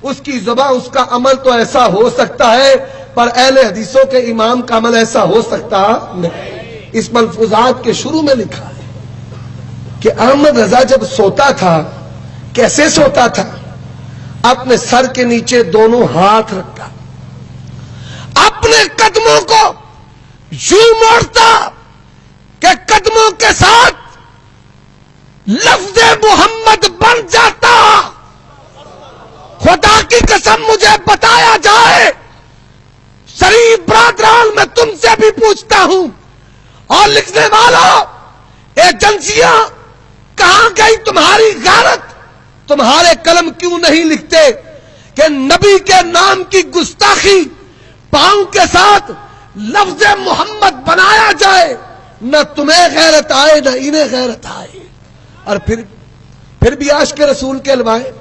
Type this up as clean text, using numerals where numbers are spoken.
اس کی زبان اس کا عمل تو ایسا ہو سکتا ہے، پر اہل حدیثوں کے امام کا عمل ایسا ہو سکتا نہیں۔ اس ملفوظات کے شروع میں لکھا ہے کہ احمد رضا جب سوتا تھا کیسے سوتا تھا؟ اپنے سر کے نیچے دونوں ہاتھ رکھتا، اپنے قدموں کو یوں موڑتا کہ قدموں کے ساتھ لفظ محمد بن جاتا۔ خدا کی قسم مجھے بتایا جائے، شریف برادران میں تم سے بھی پوچھتا ہوں، اور لکھنے والوں ایجنسیاں کہاں گئی تمہاری غیرت؟ تمہارے قلم کیوں نہیں لکھتے کہ نبی کے نام کی گستاخی پاؤں کے ساتھ لفظ محمد بنایا جائے؟ نہ تمہیں غیرت آئے نہ انہیں غیرت آئے، اور پھر بھی عاشق رسول کے الوائے۔